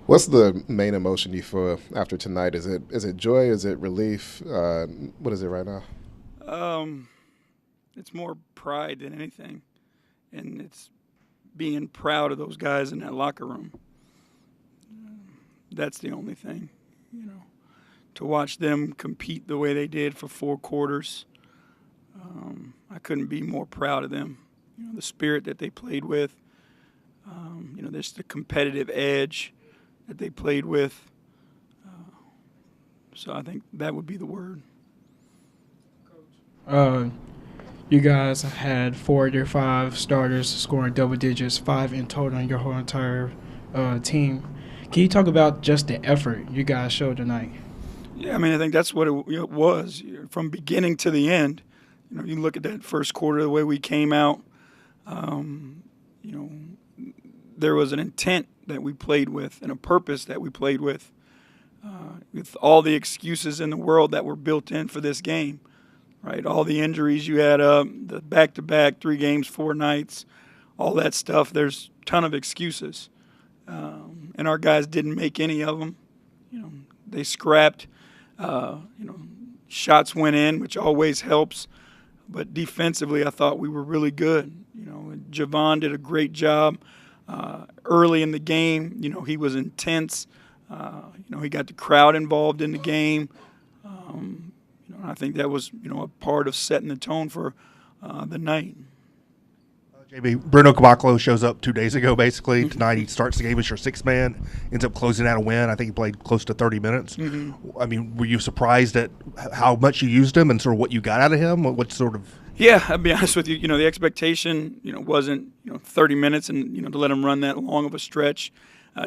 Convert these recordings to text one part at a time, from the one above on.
What's the main emotion you feel after tonight? Is it joy? Is it relief? What is it right now? Um, it's more pride than anything, and it's being proud of those guys in that locker room. That's the only thing, you know. To watch them compete the way they did for 4 quarters, I couldn't be more proud of them. You know, the spirit that they played with. There's the competitive edge that they played with. So I think that would be the word. Uh, you guys had 4 of your 5 starters scoring double digits, 5 in total in your whole entire team. Can you talk about just the effort you guys showed tonight? Yeah, I mean, I think that's what it was from beginning to the end. You look at that first quarter, the way we came out. Um, you know, there was an intent that we played with and a purpose that we played with all the excuses in the world that were built in for this game, right? All the injuries you had up, the back-to-back, 3 games, 4 nights, all that stuff. There's a ton of excuses, and our guys didn't make any of them. They scrapped. Shots went in, which always helps. But defensively, I thought we were really good. Javon did a great job early in the game. He was intense. He got the crowd involved in the game. I think that was, a part of setting the tone for the night. JB, Bruno Caboclo shows up 2 days ago, basically. Tonight he starts the game as your 6th man, ends up closing out a win. I think he played close to 30 minutes. I mean, were you surprised at how much you used him and sort of what you got out of him? What sort of – Yeah, I'll be honest with you. The expectation, wasn't, 30 minutes and, to let him run that long of a stretch.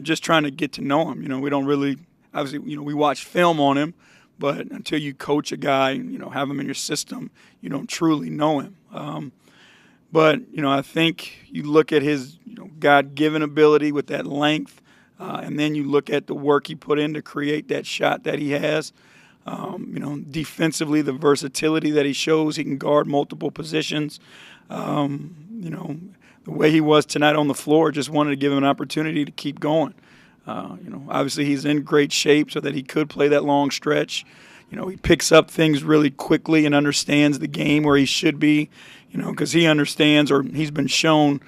Just trying to get to know him. We don't really – obviously, we watch film on him, but until you coach a guy, have him in your system, you don't truly know him. But, I think you look at his God-given ability with that length, and then you look at the work he put in to create that shot that he has. Defensively, the versatility that he shows. He can guard multiple positions. The way he was tonight on the floor, just wanted to give him an opportunity to keep going. Obviously he's in great shape so that he could play that long stretch. He picks up things really quickly and understands the game where he should be, because he understands, or he's been shown,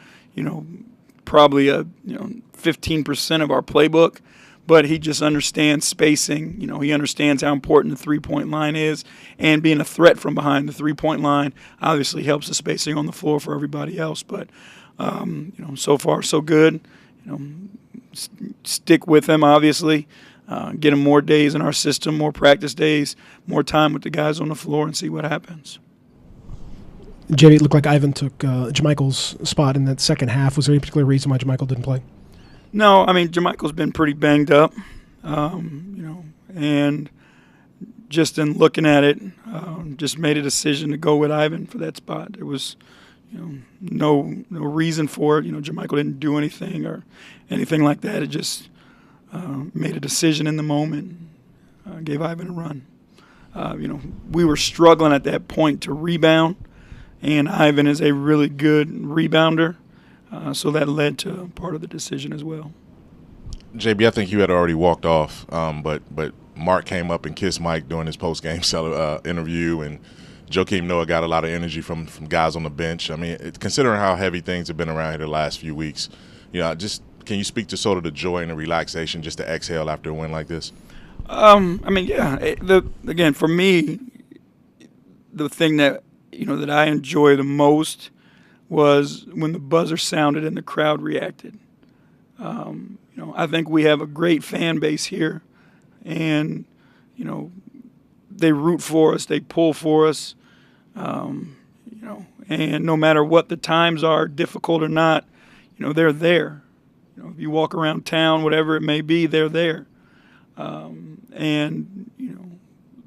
probably 15% of our playbook, but he just understands spacing. He understands how important the three-point line is, and being a threat from behind the three-point line obviously helps the spacing on the floor for everybody else. But, so far so good. Stick with him, obviously. Get him more days in our system, more practice days, more time with the guys on the floor, and see what happens. JB, it looked like Ivan took Jermichael's spot in that second half. Was there any particular reason why Jermichael didn't play? No, I mean, Jermichael's been pretty banged up, and just in looking at it, just made a decision to go with Ivan for that spot. There was, no reason for it. Jermichael didn't do anything or anything like that. It just made a decision in the moment, gave Ivan a run. We were struggling at that point to rebound, and Ivan is a really good rebounder, so that led to part of the decision as well. JB, I think you had already walked off, but Mark came up and kissed Mike during his post-game interview, and Joakim Noah got a lot of energy from guys on the bench. I mean, considering how heavy things have been around here the last few weeks, just can you speak to sort of the joy and the relaxation just to exhale after a win like this? Again, for me, the thing that that I enjoy the most was when the buzzer sounded and the crowd reacted. I think we have a great fan base here, and they root for us, they pull for us, and no matter what the times are, difficult or not, they're there. If you walk around town, whatever it may be, they're there.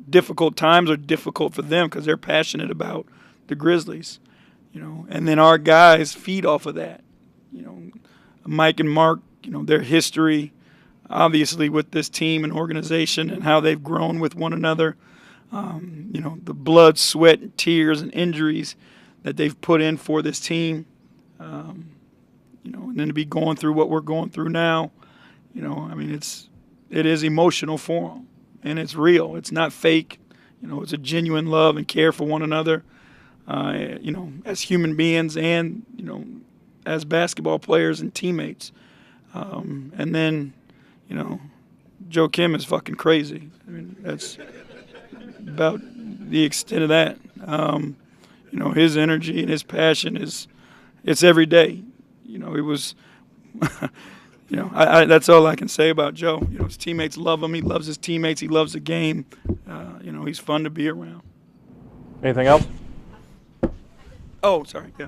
Difficult times are difficult for them because they're passionate about the Grizzlies, and then our guys feed off of that. Mike and Mark, their history, obviously with this team and organization and how they've grown with one another, the blood, sweat, and tears and injuries that they've put in for this team, and then to be going through what we're going through now, You know, I mean, it is emotional for them, and it's real. It's not fake. You know, it's a genuine love and care for one another. You know, as human beings and, you know, as basketball players and teammates. And then, you know, Joe Kim is fucking crazy. I mean, that's about the extent of that. You know, his energy and his passion it's every day. You know, it was, you know, that's all I can say about Joe. You know, his teammates love him. He loves his teammates. He loves the game. You know, he's fun to be around. Anything else? Oh, sorry. Yeah.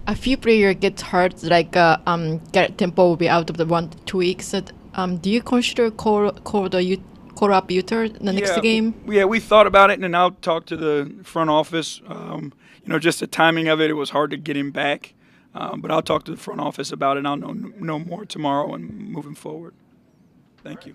A few players get hurt, like Garrett Temple will be out of the 1 to 2 weeks. Do you consider call up Utah the next game? Yeah, we thought about it, and I'll talk to the front office. You know, just the timing of it was hard to get him back. But I'll talk to the front office about it, and I'll know more tomorrow and moving forward. Thank you.